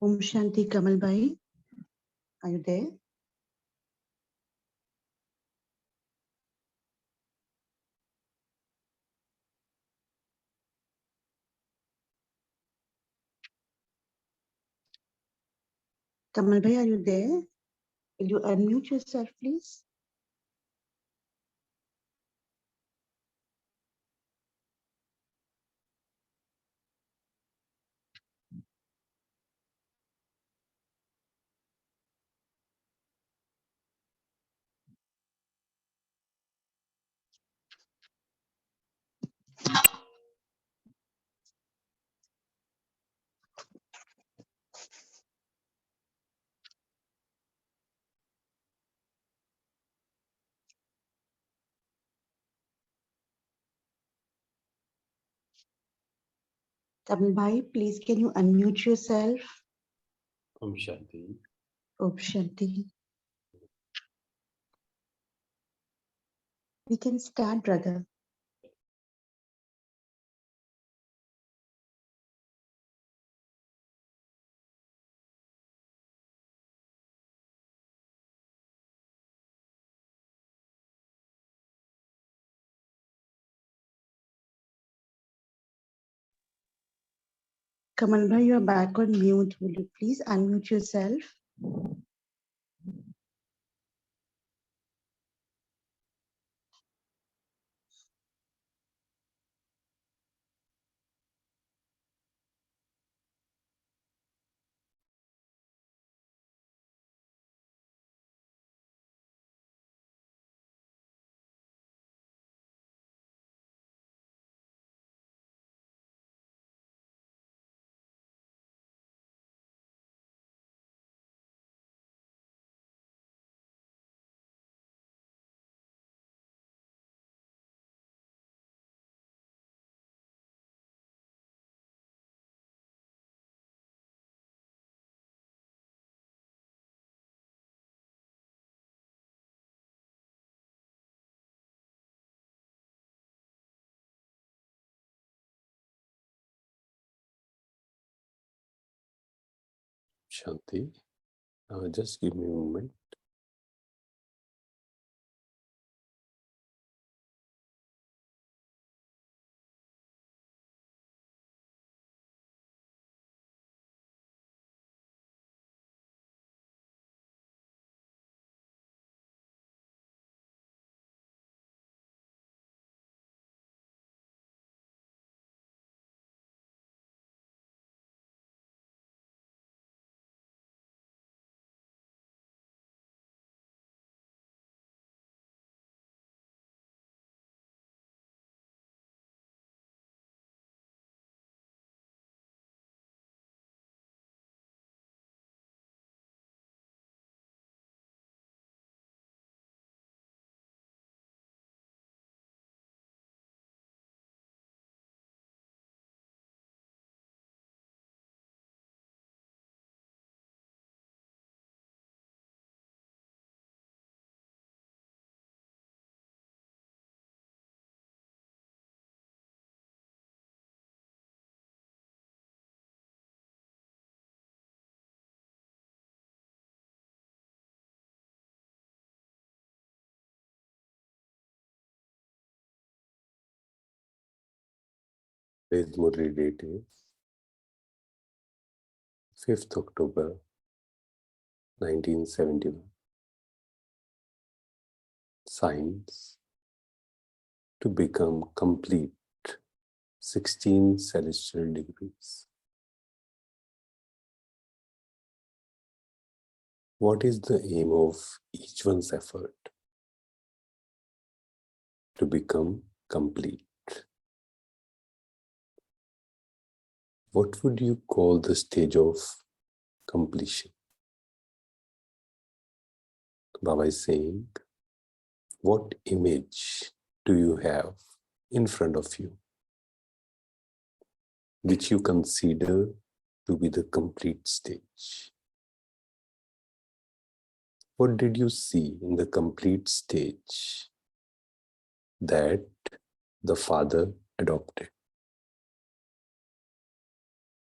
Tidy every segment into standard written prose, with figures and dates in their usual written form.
Om Shanti. Kamal Bhai, are you there? Kamal Bhai, are you there? Will you unmute yourself, please? Kamal Bhai, please can you unmute yourself? Om Shanti. Om Shanti. We can start, brother. Kamal Bhai, you are back on mute. Will you please unmute yourself? Shanti. Just give me a moment. Today's Murli date is 5th October 1971. Signs to become complete 16 celestial degrees. What is the aim of each one's effort to become complete? What would you call the stage of completion? Baba is saying, what image do you have in front of you, which you consider to be the complete stage? What did you see in the complete stage that the Father adopted?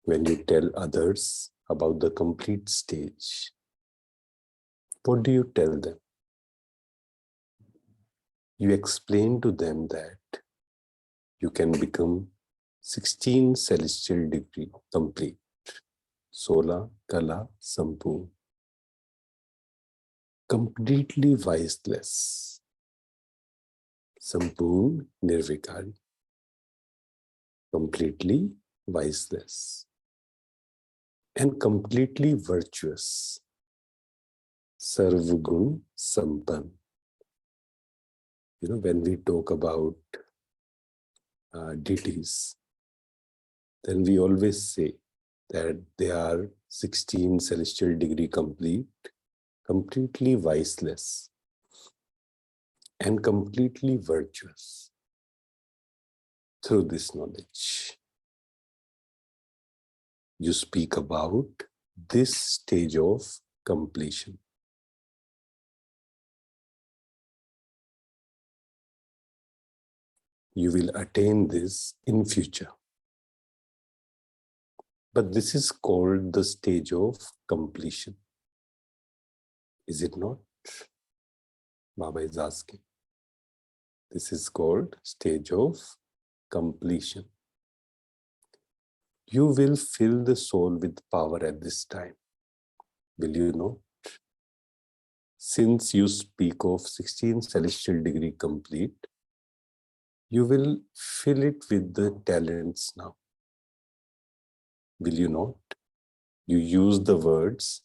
When you tell others about the complete stage, what do you tell them? You explain to them that you can become 16 celestial degree complete, Sola Kala Sampurna, completely viceless, Sampurna Nirvikari, completely viceless, and completely virtuous, Sarvagun Sampan. When we talk about deities, then we always say that they are 16 celestial degree complete, completely viceless, and completely virtuous through this knowledge. You speak about this stage of completion. You will attain this in future. But this is called the stage of completion. Is it not? Baba is asking. This is called stage of completion. You will fill the soul with power at this time. Will you know? Since you speak of 16 celestial degree complete, you will fill it with the talents now. Will you not? You use the words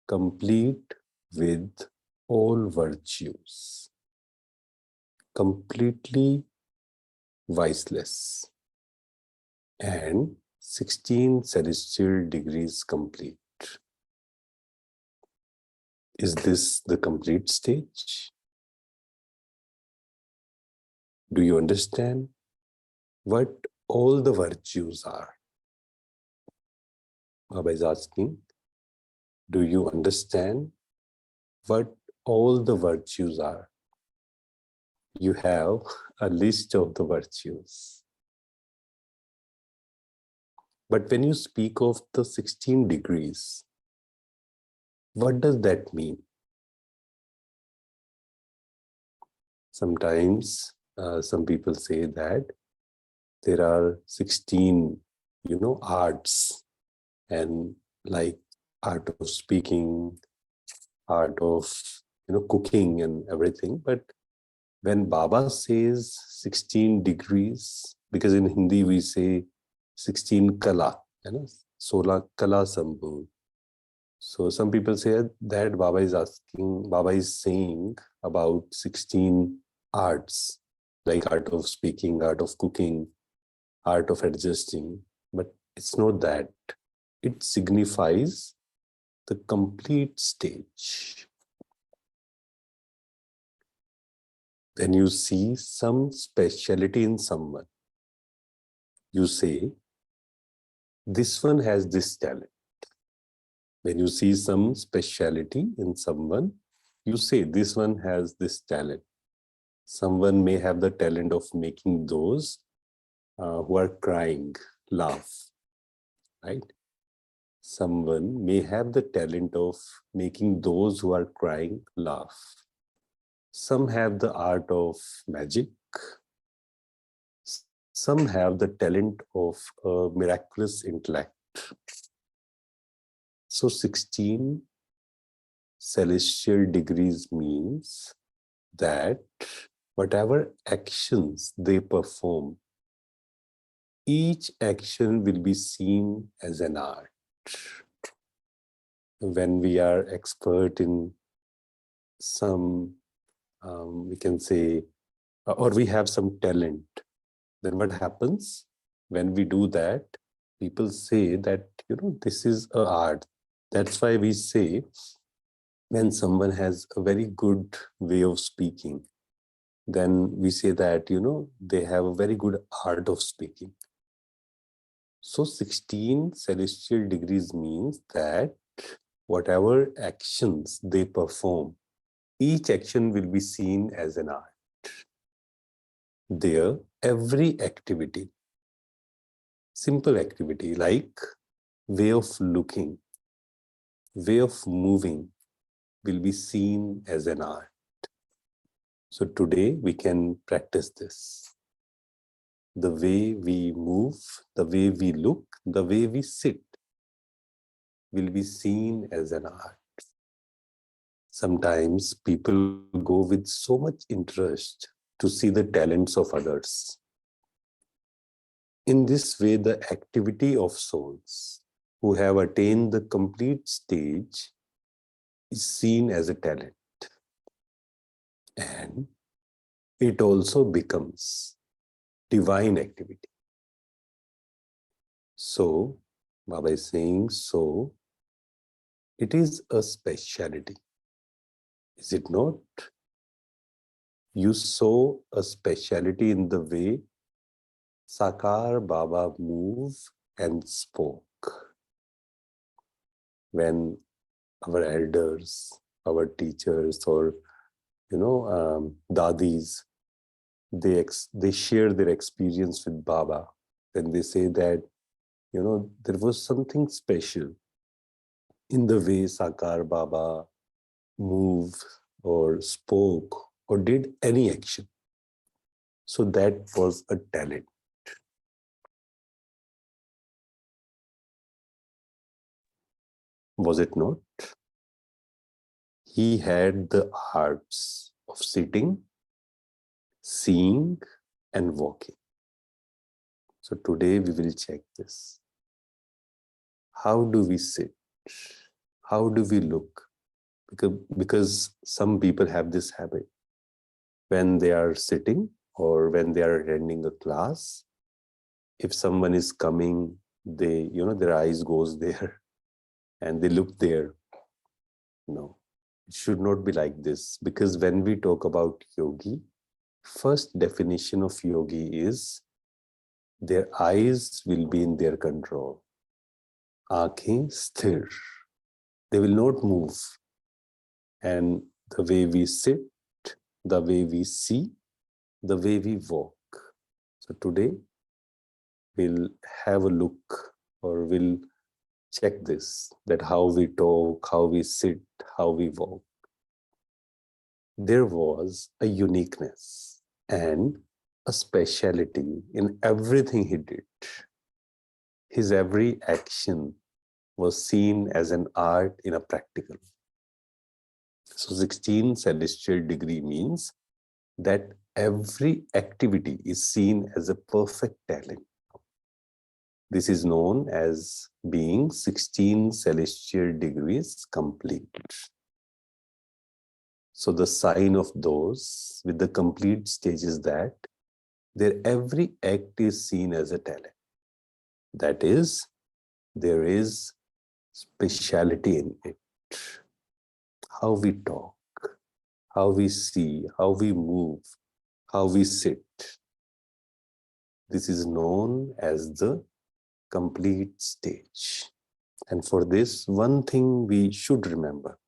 complete with all virtues, completely viceless, and 16 celestial degrees complete. Is this the complete stage? Do you understand what all the virtues are? Baba is asking, do you understand what all the virtues are? You have a list of the virtues. But when you speak of the 16 degrees, what does that mean? Sometimes some people say that there are 16, arts, and like art of speaking, art of, cooking and everything. But when Baba says 16 degrees, because in Hindi we say 16 kala, Sola Kala Sambhu. So some people say that Baba is saying about 16 arts, like art of speaking, art of cooking, art of adjusting. But it's not that. It signifies the complete stage. When you see some speciality in someone, you say, this one has this talent. When you see some speciality in someone, you say, this one has this talent. Someone may have the talent of making those who are crying laugh, right? Someone may have the talent of making those who are crying laugh. Some have the art of magic. Some have the talent of a miraculous intellect. So 16 celestial degrees means that whatever actions they perform, each action will be seen as an art. When we are expert in some, we can say, or we have some talent, then what happens? When we do that, people say that, this is an art. That's why we say, when someone has a very good way of speaking, then we say that, they have a very good art of speaking. So 16 celestial degrees means that whatever actions they perform, each action will be seen as an art. There, every activity, simple activity like way of looking, way of moving will be seen as an art. So today we can practice this. The way we move, the way we look, the way we sit will be seen as an art. Sometimes people go with so much interest to see the talents of others. In this way, the activity of souls who have attained the complete stage is seen as a talent. And it also becomes divine activity. So, Baba is saying, so it is a speciality. Is it not? You saw a speciality in the way Sakar Baba moved and spoke. When our elders, our teachers, or dadis, they share their experience with Baba, then they say that there was something special in the way Sakar Baba moved or spoke or did any action. So that was a talent. Was it not? He had the arts of sitting, seeing, and walking. So today we will check this. How do we sit? How do we look? Because some people have this habit. When they are sitting or when they are attending a class, if someone is coming, their eyes goes there and they look there. No, it should not be like this, because when we talk about yogi, first definition of yogi is their eyes will be in their control. Aankhein sthir. They will not move. And the way we sit, the way we see, the way we walk. So today we'll have a look, or we'll check this, that how we talk, how we sit, how we walk. There was a uniqueness and a speciality in everything he did. His every action was seen as an art in a practical. So 16 celestial degree means that every activity is seen as a perfect talent. This is known as being 16 celestial degrees complete. So the sign of those with the complete stage is that their every act is seen as a talent. That is, there is speciality in it. How we talk, how we see, how we move, how we sit. This is known as the complete stage. And for this, one thing we should remember,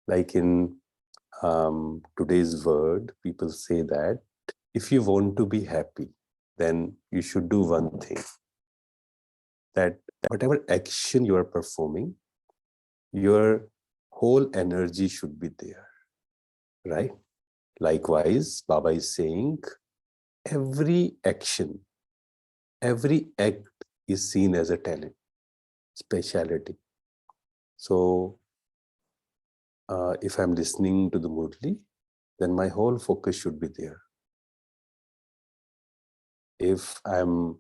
like in today's word, people say that if you want to be happy, then you should do one thing. That whatever action you are performing, your whole energy should be there, right? Likewise, Baba is saying every action, every act is seen as a talent, speciality. So if I'm listening to the Murli, then my whole focus should be there. If I'm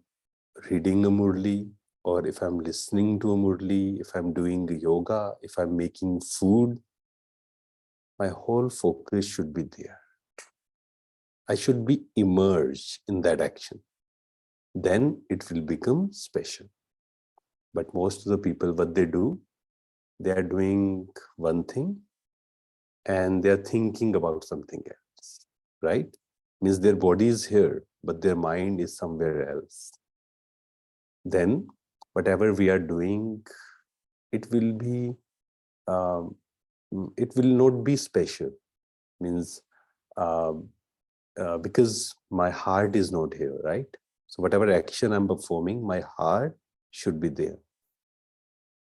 reading a Murli, or if I'm listening to a Murli, if I'm doing yoga, if I'm making food, my whole focus should be there. I should be immersed in that action. Then it will become special. But most of the people, what they do, they are doing one thing and they are thinking about something else, right? Means their body is here, but their mind is somewhere else. Then whatever we are doing, it will be, it will not be special. Means because my heart is not here, right? So whatever action I'm performing, my heart should be there.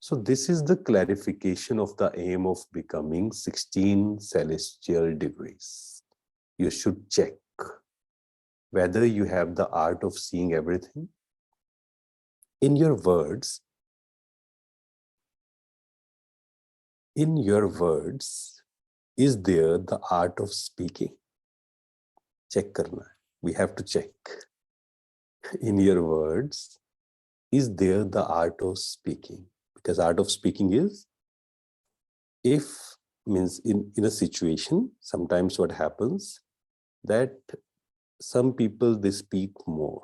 So this is the clarification of the aim of becoming 16 celestial degrees. You should check whether you have the art of seeing everything. In your words, is there the art of speaking? Check karna. We have to check. In your words, is there the art of speaking? Because art of speaking is, means in a situation, sometimes what happens that some people, they speak more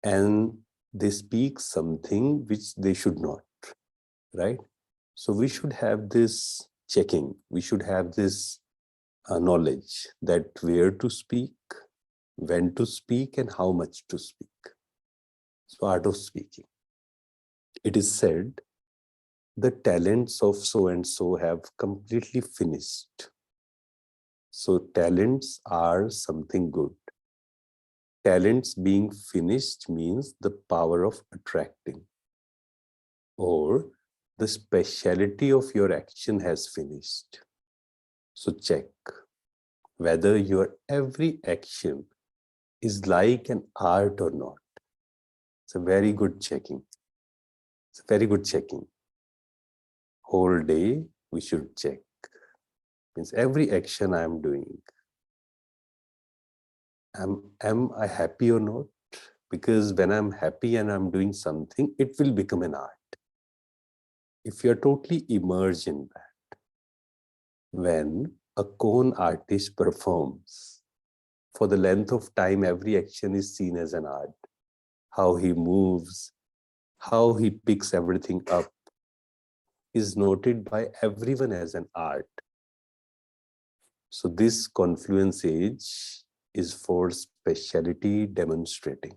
and they speak something which they should not, right? So we should have this checking. We should have this knowledge that where to speak, when to speak, and how much to speak. So art of speaking. It is said the talents of so and so have completely finished. So talents are something good. Talents being finished means the power of attracting, or the speciality of your action has finished. So check whether your every action is like an art or not. It's a very good checking. It's a very good checking. Whole day we should check. Means every action I am doing, am I happy or not? Because when I'm happy and I'm doing something, it will become an art. If you're totally immersed in that, when a cone artist performs, for the length of time, every action is seen as an art. How he moves, how he picks everything up is noted by everyone as an art. So this confluence age is for speciality demonstrating.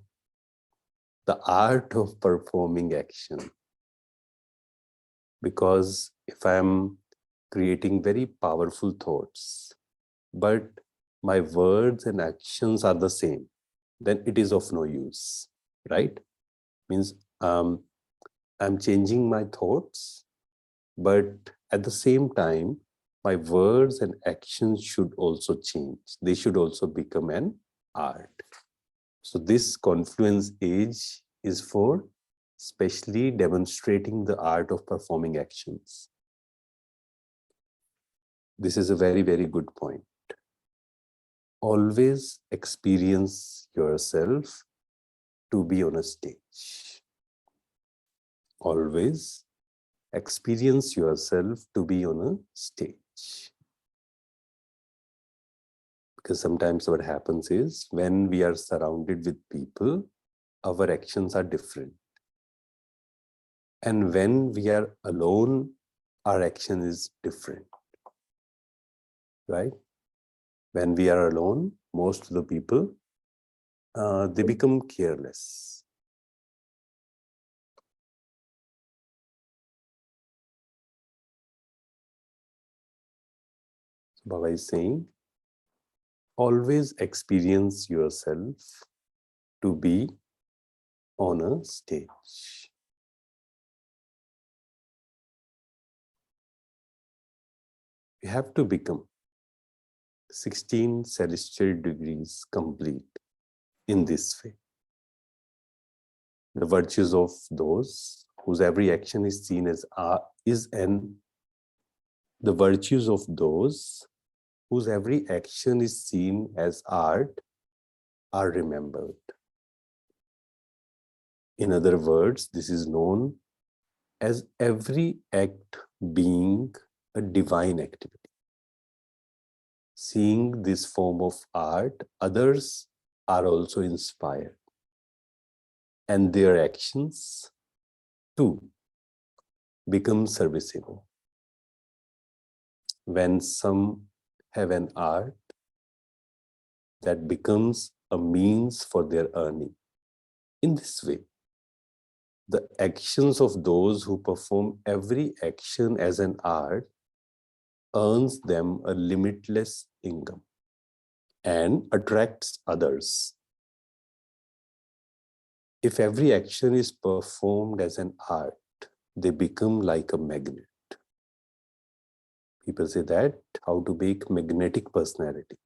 The art of performing action. Because if I'm creating very powerful thoughts, but my words and actions are the same, then it is of no use, right? Means I'm changing my thoughts, but at the same time, my words and actions should also change. They should also become an art. So this confluence age is for specially demonstrating the art of performing actions. This is a very, very good point. Always experience yourself to be on a stage. Always experience yourself to be on a stage. Because sometimes what happens is when we are surrounded with people, our actions are different. And when we are alone, our action is different, right? When we are alone, most of the people, they become careless. So Baba is saying, always experience yourself to be on a stage. You have to become 16 celestial degrees complete in this way. The virtues of those whose every action is seen as the virtues of those whose every action is seen as art are remembered. In other words, this is known as every act being a divine activity. Seeing this form of art, others are also inspired, and their actions too become serviceable. When some have an art that becomes a means for their earning, in this way, the actions of those who perform every action as an art earns them a limitless income and attracts others. If every action is performed as an art, they become like a magnet. People say that how to make magnetic personality,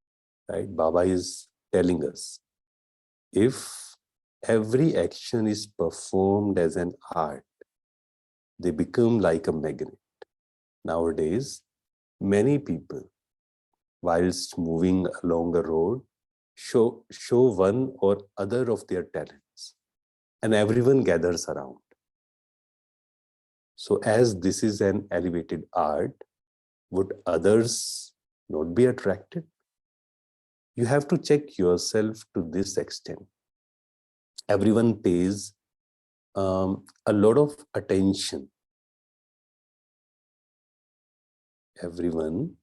right? Baba is telling us, if every action is performed as an art, they become like a magnet. Nowadays, many people, whilst moving along a road, show one or other of their talents, and everyone gathers around. So as this is an elevated art, would others not be attracted? You have to check yourself to this extent. Everyone pays a lot of attention. Everyone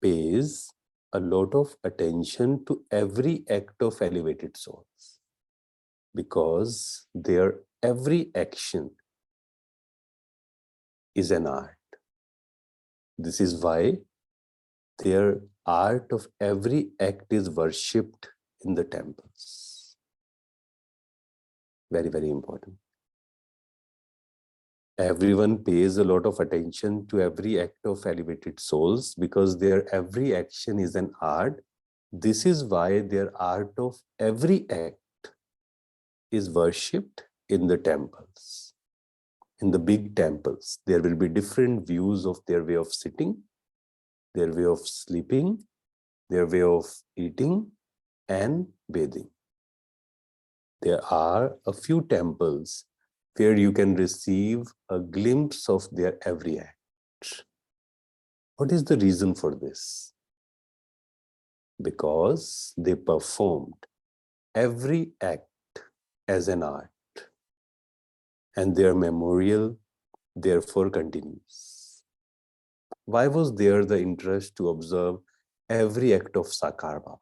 pays a lot of attention to every act of elevated souls, because their every action is an art. This is why their art of every act is worshipped in the temples. Very, very important. Everyone pays a lot of attention to every act of elevated souls because their every action is an art. This is why their art of every act is worshipped in the temples. In the big temples, there will be different views of their way of sitting, their way of sleeping, their way of eating and bathing. There are a few temples where you can receive a glimpse of their every act. What is the reason for this? Because they performed every act as an art, and their memorial therefore continues. Why was there the interest to observe every act of Sakar Baba?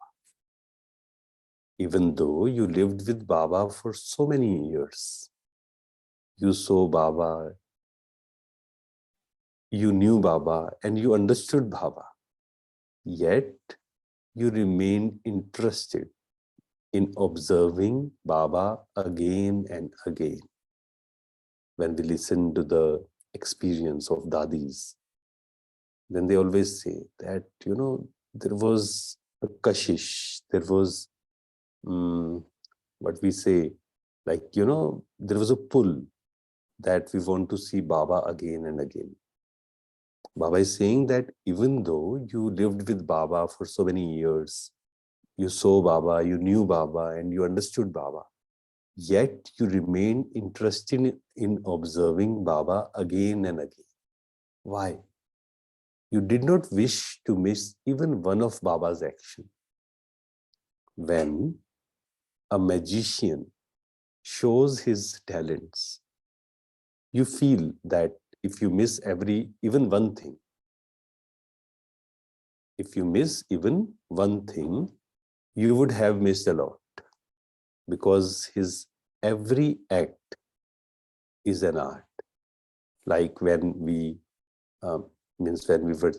Even though you lived with Baba for so many years, you saw Baba, you knew Baba, and you understood Baba, yet you remained interested in observing Baba again and again. When we listen to the experience of Dadis, then they always say that, there was a kashish, there was, what we say, like, there was a pull that we want to see Baba again and again. Baba is saying that even though you lived with Baba for so many years, you saw Baba, you knew Baba, and you understood Baba, yet you remained interested in observing Baba again and again. Why? You did not wish to miss even one of Baba's action. When a magician shows his talents, you feel that if you miss even one thing, you would have missed a lot, because his every act is an art. Like when we when we were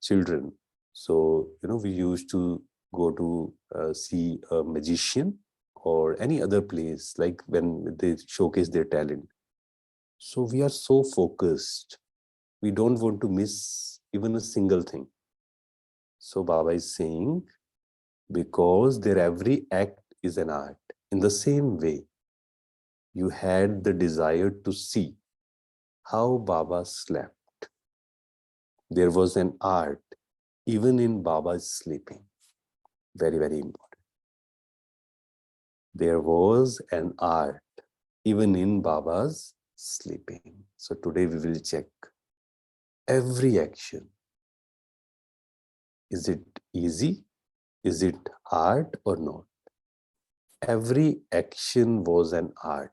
children, so we used to go to see a magician or any other place, like when they showcase their talent. So we are so focused, we don't want to miss even a single thing. So Baba is saying, because their every act is an art, in the same way, you had the desire to see how Baba slept. There was an art even in Baba's sleeping. Very, very important. There was an art even in Baba's sleeping. So today we will check every action. Is it easy? Is it art or not? Every action was an art.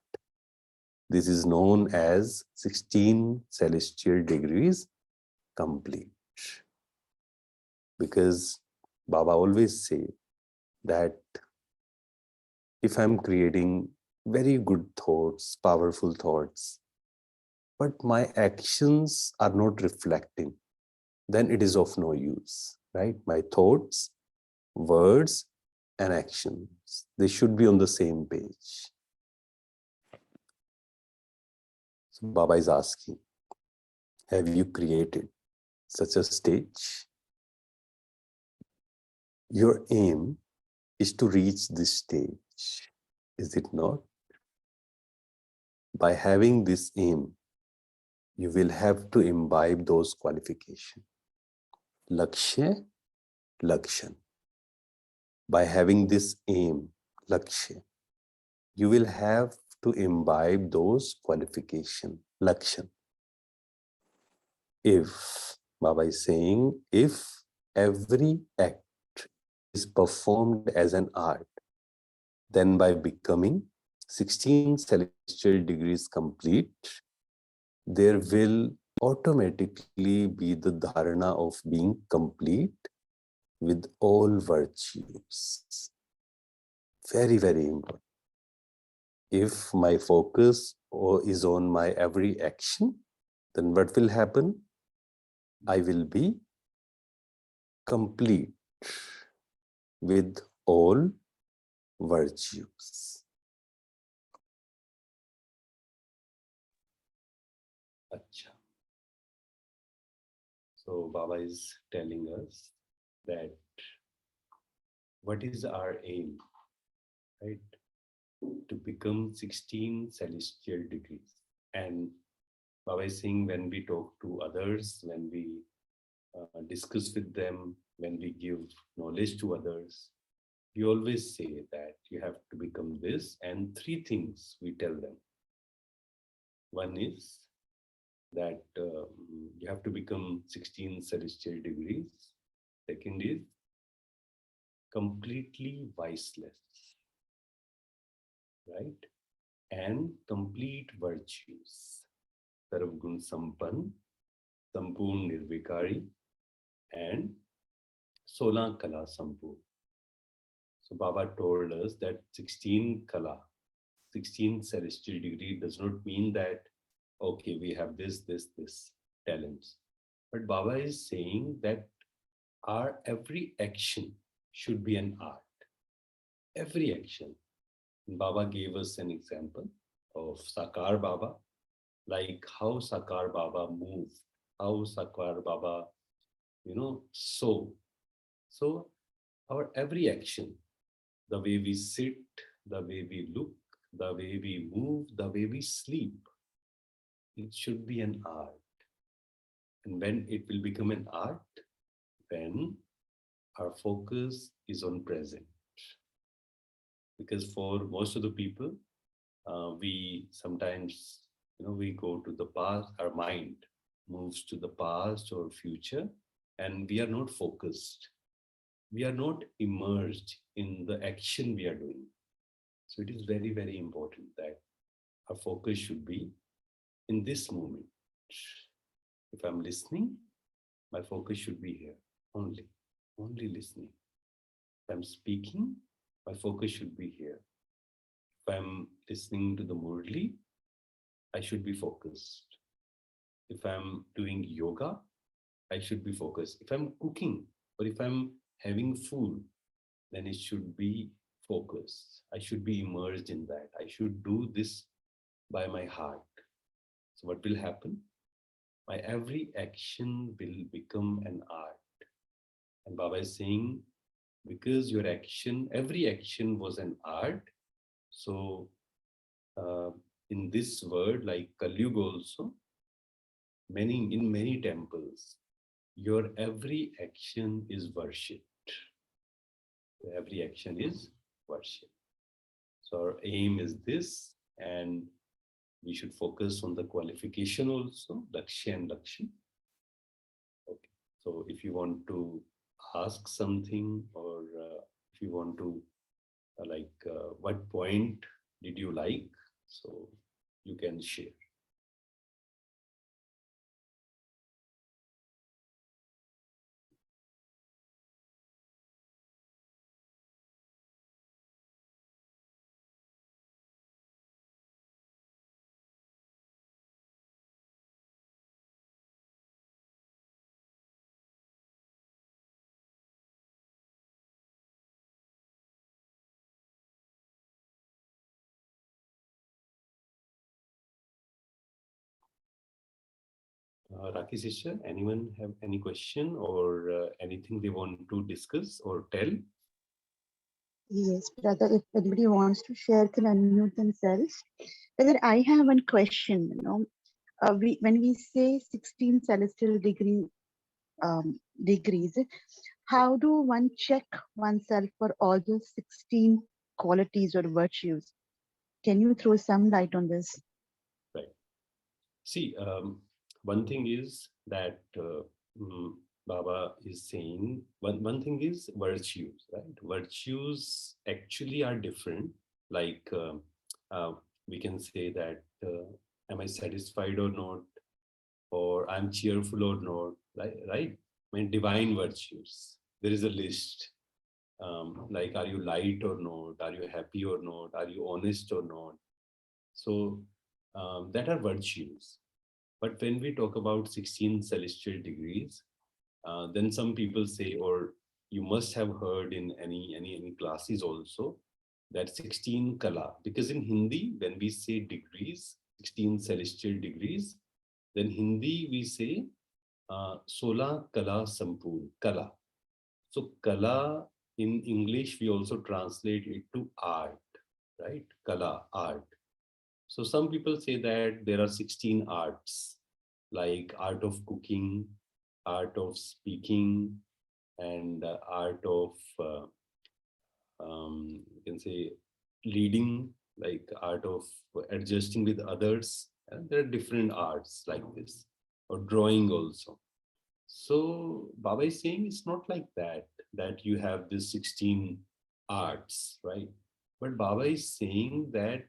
This is known as 16 celestial degrees complete. Because Baba always say that if I'm creating very good thoughts, powerful thoughts, but my actions are not reflecting, then it is of no use, right? My thoughts, words, and actions, they should be on the same page. So Baba is asking, have you created such a stage? Your aim is to reach this stage, is it not? By having this aim, you will have to imbibe those qualifications. Lakshya, Lakshan. By having this aim, Lakshya, you will have to imbibe those qualifications, Lakshan. If, Baba is saying, if every act is performed as an art, then by becoming 16 celestial degrees complete, there will automatically be the dharana of being complete with all virtues. Very, very important. If my focus is on my every action, then what will happen? I will be complete with all virtues. Acha. So Baba is telling us that what is our aim, right? To become 16 celestial degrees. And Baba is saying, when we talk to others, when we discuss with them, when we give knowledge to others, we always say that you have to become this, and three things we tell them. One is that you have to become 16 celestial degrees. Second is completely viceless, right? And complete virtues. Sarvgun Sampan, Sampurn Nirvikari, and Sola Kala Sampurn. So Baba told us that 16 Kala, 16 celestial degree does not mean that, okay, we have this talents. But Baba is saying that our every action should be an art. Every action. And Baba gave us an example of Sakar Baba, like how Sakar Baba moved, how Sakar Baba, so. So our every action, the way we sit, the way we look, the way we move, the way we sleep, it should be an art. And when it will become an art, then our focus is on present. Because for most of the people, we sometimes, we go to the past, our mind moves to the past or future, and we are not focused. We are not immersed in the action we are doing. So it is very, very important that our focus should be in this moment. If I'm listening, my focus should be here, only listening. If I'm speaking, my focus should be here. If I'm listening to the Murli, I should be focused. If I'm doing yoga, I should be focused. If I'm cooking or if I'm having food, then it should be focused. I should be immersed in that. I should do this by my heart. So what will happen? My every action will become an art. And Baba is saying, because your action, every action was an art, so in this word, like Kali Yuga also, in many temples, your every action is worship. Every action is worship. So our aim is this, and we should focus on the qualification also, Lakshya and Lakshan. Okay. So if you want to ask something, or if you want to what point did you like, so you can share. Raki sister, anyone have any question or anything they want to discuss or tell? Yes, brother, if anybody wants to share, can unmute themselves. Brother, I have one question. When we say 16 celestial degrees, how do one check oneself for all those 16 qualities or virtues? Can you throw some light on this? Right. See, one thing is that mm, Baba is saying, one thing is virtues, right? Virtues actually are different. Like uh, we can say that, am I satisfied or not? Or I'm cheerful or not, right? I mean, divine virtues. There is a list. Like, are you light or not? Are you happy or not? Are you honest or not? So that are virtues. But when we talk about 16 celestial degrees, then some people say, or you must have heard in any classes also, that 16 kala. Because in Hindi, when we say degrees, 16 celestial degrees, then Hindi we say 16 kala sampurn, kala. So kala in English we also translate it to art, right? Kala, art. So some people say that there are 16 arts, like art of cooking, art of speaking, and art of you can say leading, like art of adjusting with others. And there are different arts like this, or drawing also. So Baba is saying it's not like that, that you have this 16 arts, right? But Baba is saying that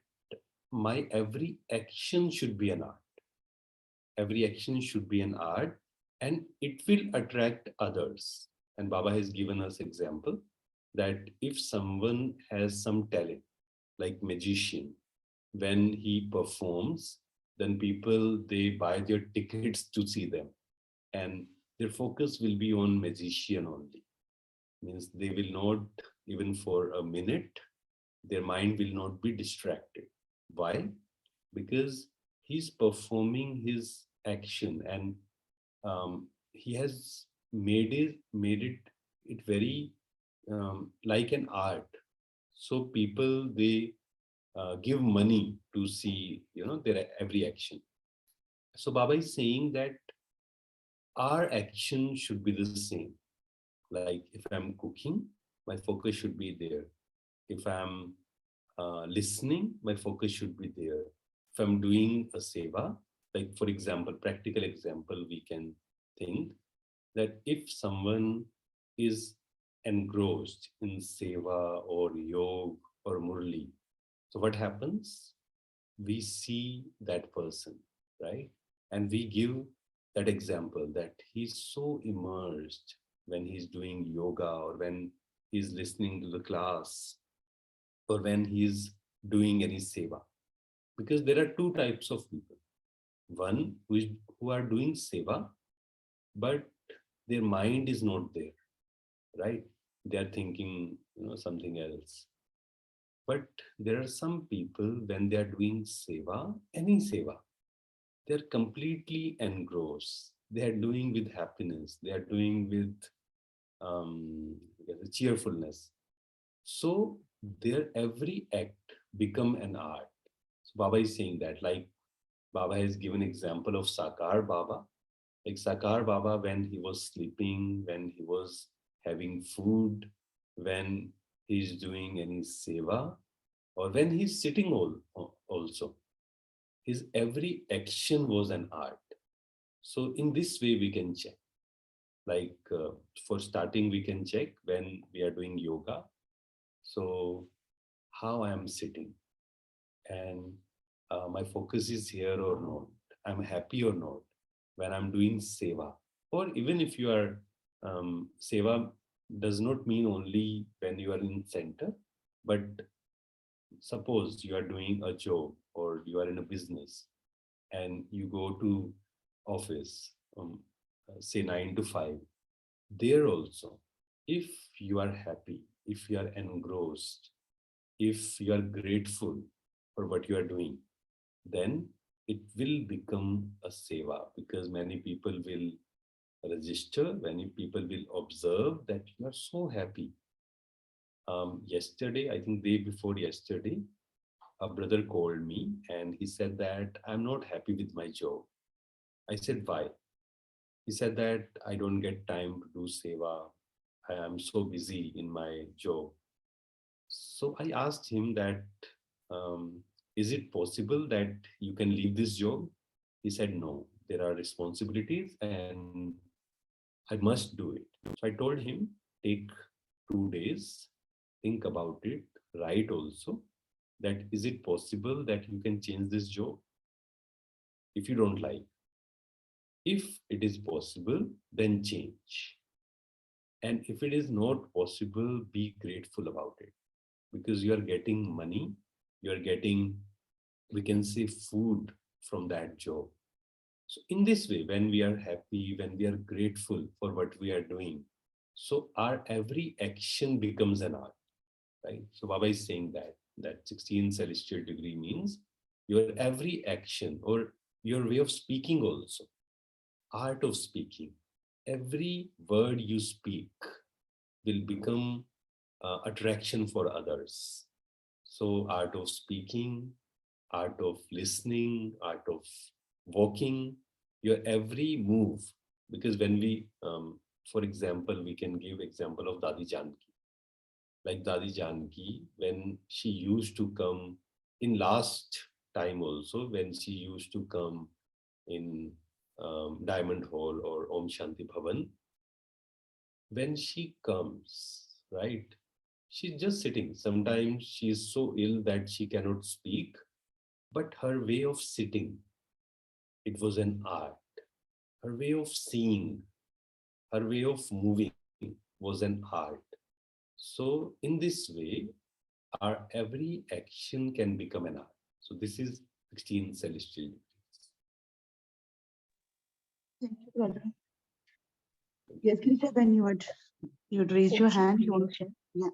my every action should be an art. Every action should be an art, and it will attract others. And Baba has given us example that if someone has some talent, like magician, when he performs, then people, they buy their tickets to see them, and their focus will be on magician only. Means they will not, even for a minute, their mind will not be distracted. Why? Because he's performing his action, and he has made it very like an art. So people, they give money to see, their every action. So Baba is saying that our action should be the same. Like if I'm cooking, my focus should be there. If I'm listening, my focus should be there. If I'm doing a seva, like for example, practical example, we can think that if someone is engrossed in seva or yoga or murli, so what happens? We see that person, right? And we give that example that he's so immersed when he's doing yoga, or when he's listening to the class, or when he's doing any seva. Because there are two types of people. One who are doing seva, but their mind is not there, right? They are thinking, something else. But there are some people, when they are doing seva, any seva, they're completely engrossed. They are doing with happiness. They are doing with cheerfulness. So their every act become an art. So Baba is saying that, like Baba has given example of Sakar Baba. Like Sakar Baba, when he was sleeping, when he was having food, when he's doing any seva, or when he's sitting also, his every action was an art. So in this way we can check. Like for starting, we can check when we are doing yoga. So how I am sitting, and my focus is here or not. I'm happy or not when I'm doing seva. Or even if you are seva does not mean only when you are in center, but suppose you are doing a job or you are in a business and you go to office, say 9 to 5. There also, if you are happy, if you are engrossed, if you are grateful for what you are doing, then it will become a seva, because many people will register, many people will observe that you are so happy. Yesterday, I think day before yesterday, a brother called me and he said that I'm not happy with my job. I said, why? He said that I don't get time to do seva. I am so busy in my job. So I asked him that, is it possible that you can leave this job? He said, no, there are responsibilities and I must do it. So I told him, take 2 days, think about it, write also that is it possible that you can change this job if you don't like. If it is possible, then change. And if it is not possible, be grateful about it, because you are getting money, you are getting, we can say, food from that job. So in this way, when we are happy, when we are grateful for what we are doing, so our every action becomes an art, right? So Baba is saying that 16 celestial degree means your every action or your way of speaking also, art of speaking. Every word you speak will become attraction for others. So art of speaking, art of listening, art of walking, your every move. Because when we, for example, we can give example of Dadi Janki. Like Dadi Janki, when she used to come in last time also, when she used to come in Diamond Hall or Om Shanti Bhavan, when she comes, right, she's just sitting. Sometimes she is so ill that she cannot speak, but her way of sitting, it was an art. Her way of seeing, her way of moving was an art. So in this way, our every action can become an art. So this is 16 celestial degrees. Thank you, brother. Yes, Grisha, then you'd raise your hand. You want to share? Yeah.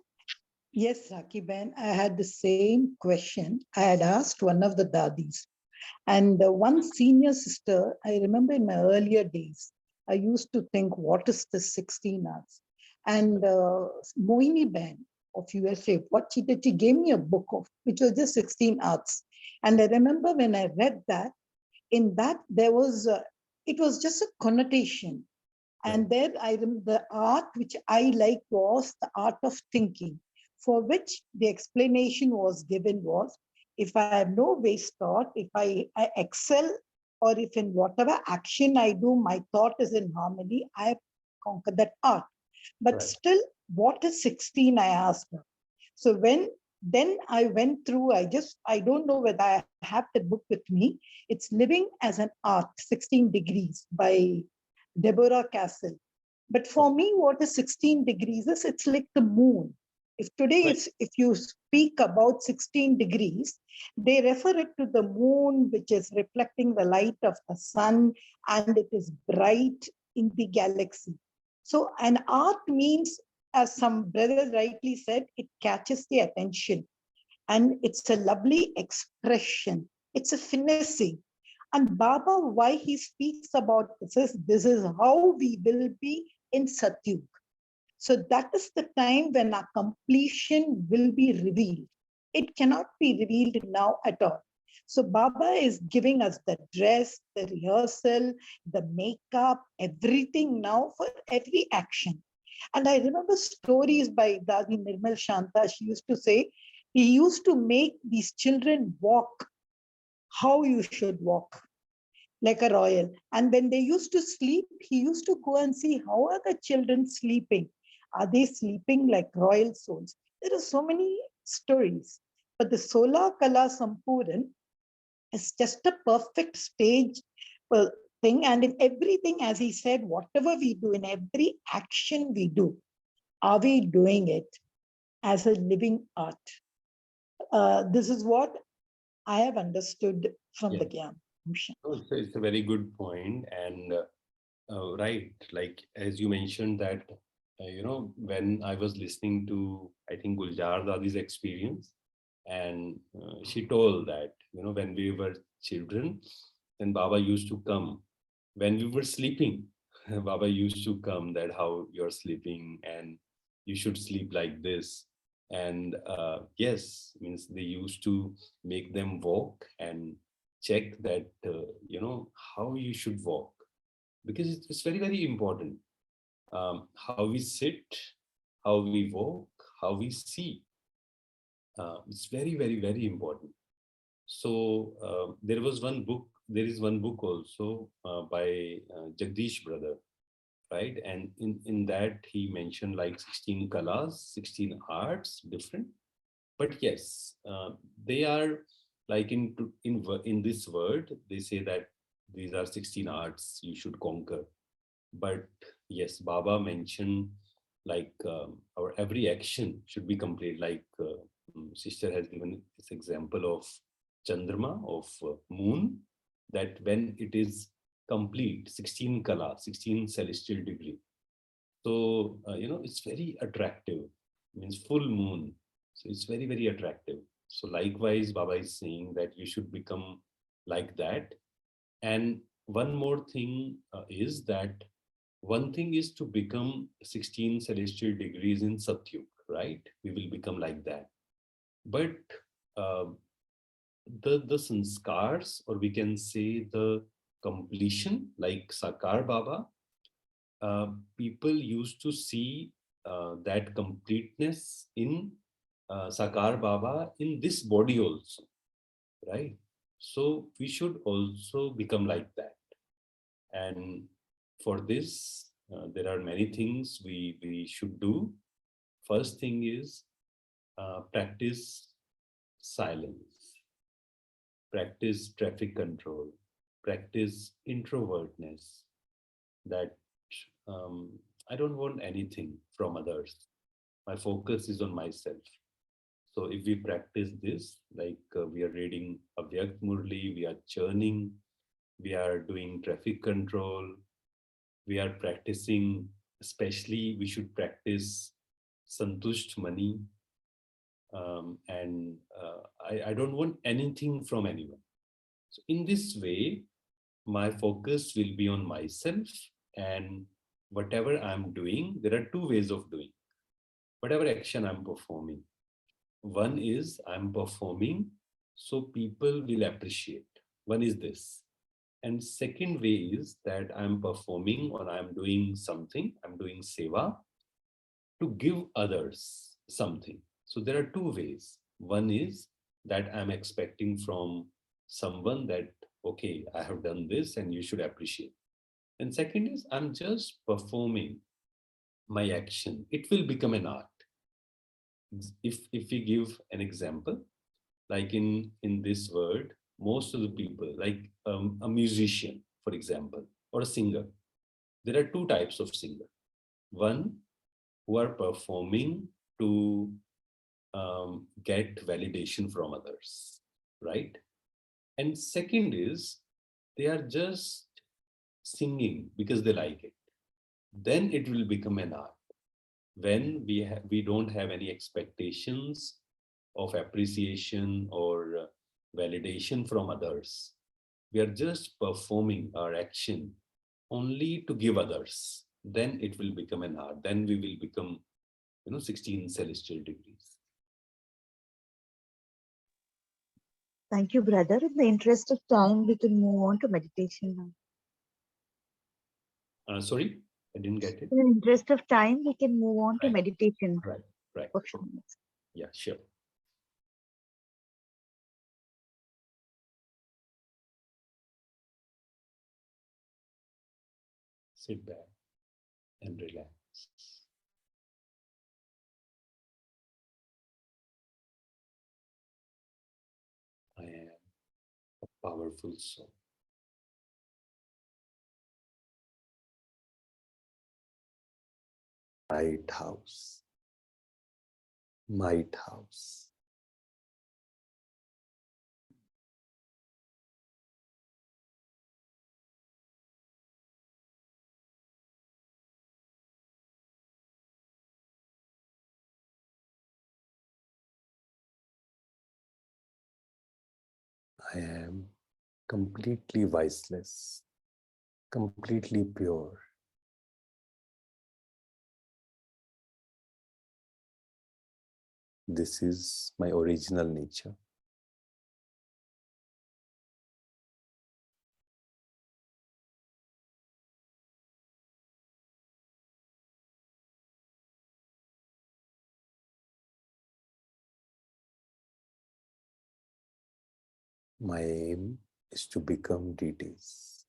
Yes, Rakiben, I had the same question. I had asked one of the dadis. And one senior sister, I remember in my earlier days, I used to think, what is the 16 arts? And Moini Ben of USA, what she did, she gave me a book of, which was just 16 arts. And I remember when I read that, in that there was, it was just a connotation. And then the art which I liked was the art of thinking, for which the explanation was given was, if I have no waste thought, if I excel, or if in whatever action I do, my thought is in harmony, I have conquered that art. But Right. still, what is 16? I asked her. So then I went through, I don't know whether I have the book with me. It's Living as an Art, 16 Degrees by Deborah Castle. But for me, what is 16 degrees is, it's like the moon. If today, Right. if you speak about 16 degrees, they refer it to the moon, which is reflecting the light of the sun, and it is bright in the galaxy. So an art means, as some brothers rightly said, it catches the attention. And it's a lovely expression. It's a finessing. And Baba, why he speaks about this is how we will be in Satyug. So that is the time when our completion will be revealed. It cannot be revealed now at all. So Baba is giving us the dress, the rehearsal, the makeup, everything now for every action. And I remember stories by Dadi Nirmal Shanta. She used to say, he used to make these children walk how you should walk, like a royal. And when they used to sleep, he used to go and see how are the children sleeping. Are they sleeping like royal souls? There are so many stories. But the Sola Kala Sampuran is just a perfect stage thing. And in everything, as he said, whatever we do, in every action we do, are we doing it as a living art? This is what I have understood from the Gyan. No, it's a very good point. And right, like as you mentioned that, when I was listening to, I think, Guljar Dadi's experience, and she told that, when we were children, then Baba used to come when we were sleeping. Baba used to come that how you're sleeping and you should sleep like this. And yes, means they used to make them walk and check that, how you should walk, because it's very, very important. How we sit, how we walk, how we see. It's very, very, very important. So there is one book also by Jagdish brother, right? And in that he mentioned like 16 kalas, 16 arts, different. But yes, they are like in this word, they say that these are 16 arts you should conquer. But yes, Baba mentioned like our every action should be complete. Like sister has given this example of Chandrama, of moon, that when it is complete, 16 kala, 16 celestial degree. So, it's very attractive, means full moon. So it's very, very attractive. So likewise, Baba is saying that you should become like that. And one more thing is that one thing is to become 16 celestial degrees in Satyug, right? We will become like that. But uh, the sanskars, or we can say the completion, like Sakar Baba, people used to see that completeness in Sakar Baba in this body also, right? So we should also become like that. And for this, there are many things we should do. First thing is practice silence, practice traffic control, practice introvertness, that um, I don't want anything from others. My focus is on myself. So if we practice this, like we are reading Avyak Murli, we are churning, we are doing traffic control, we are practicing, especially we should practice Santusht Mani. And I don't want anything from anyone. So in this way, my focus will be on myself, and whatever I'm doing, there are two ways of doing. Whatever action I'm performing, one is I'm performing so people will appreciate. One is this. And second way is that I'm performing or I'm doing something, I'm doing seva to give others something. So there are two ways. One is that I'm expecting from someone that, okay, I have done this and you should appreciate. And second is I'm just performing my action. It will become an art. If we give an example, like in this word, most of the people, like a musician, for example, or a singer, there are two types of singer. One, who are performing to get validation from others, right? And second is they are just singing because they like it. Then it will become an art. When we don't have any expectations of appreciation or validation from others, we are just performing our action only to give others, then it will become an art. Then we will become 16 celestial degrees. Thank you, brother. In the interest of time, we can move on to meditation now. Sorry, I didn't get it. In the interest of time, we can move on to meditation. Right. For a few minutes. Yeah, sure. Sit back and relax. I am a powerful soul. Might house. Might house. I am completely viceless, completely pure. This is my original nature. My aim is to become deities.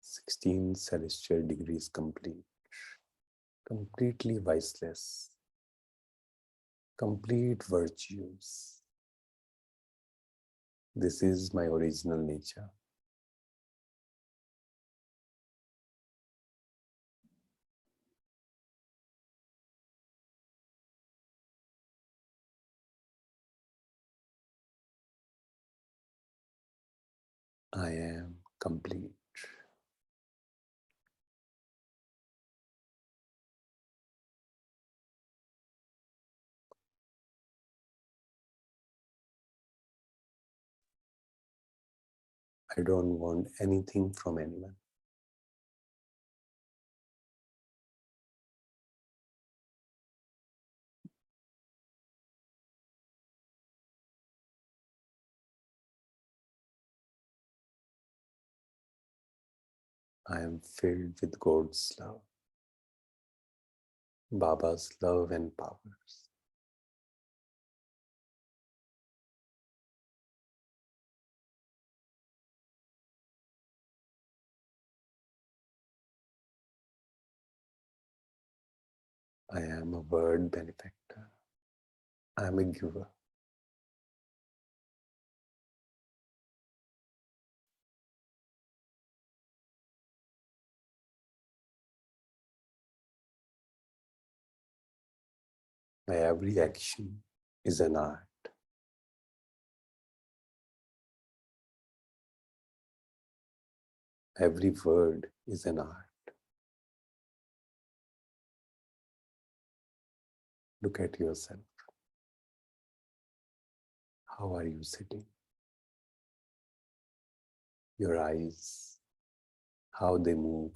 "16 celestial degrees complete, completely viceless, complete virtues. This is my original nature." I am complete. I don't want anything from anyone. I am filled with God's love, Baba's love and powers. I am a word benefactor. I am a giver. My every action is an art. Every word is an art. Look at yourself. How are you sitting? Your eyes, how they move.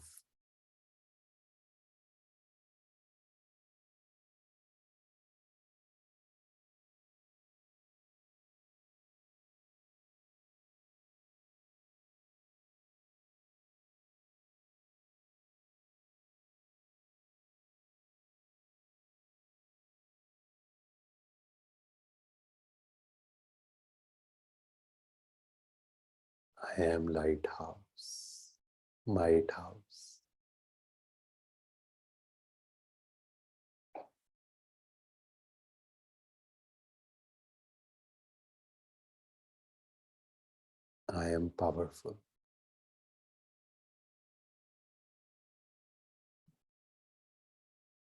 I am lighthouse, might house. I am powerful.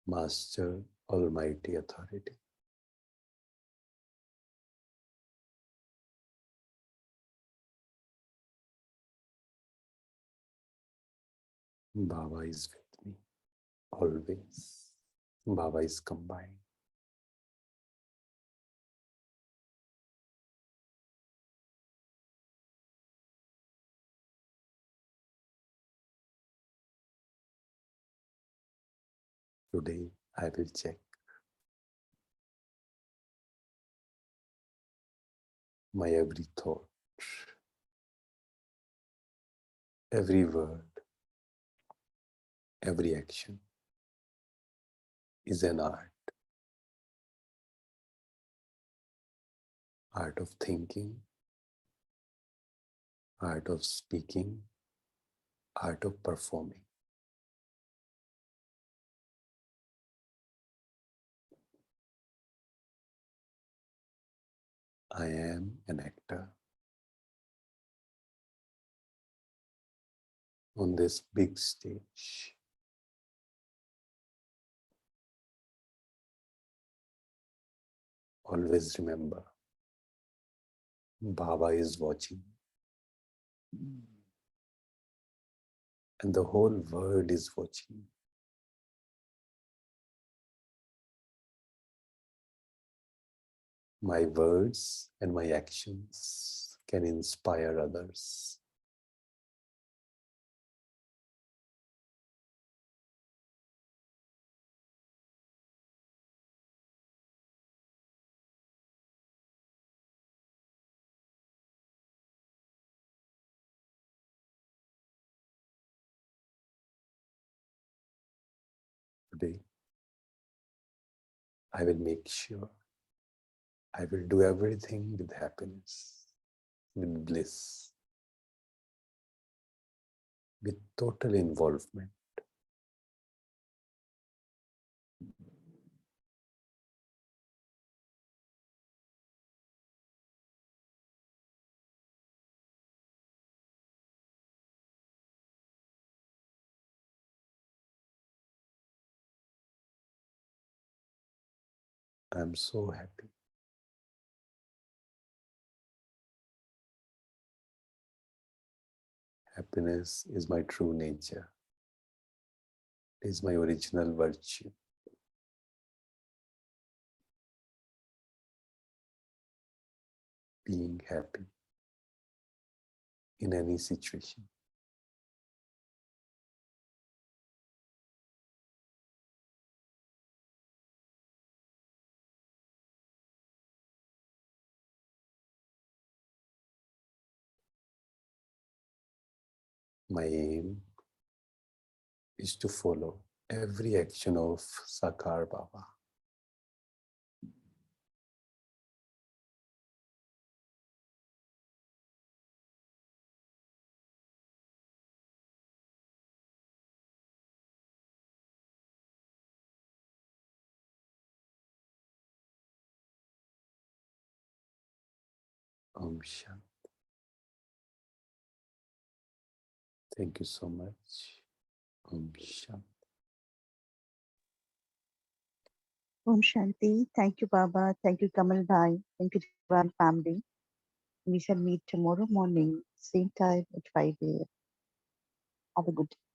Master, Almighty Authority. Baba is with me, always. Baba is combined. Today, I will check my every thought, every word, every action is an art. Art of thinking, art of speaking, art of performing. I am an actor on this big stage. Always remember, Baba is watching. And the whole world is watching. my words and my actions can inspire others. Today, I will make sure I will do everything with happiness, with bliss, with total involvement. I'm so happy. Happiness is my true nature. It is my original virtue. Being happy in any situation. My aim is to follow every action of Sakar Baba. Om Shanti. Thank you so much. Om Shanti. Om Shanti. Thank you, Baba. Thank you, Kamal Bhai. Thank you, Jivan family. We shall meet tomorrow morning, same time at 5 a.m. Have a good day.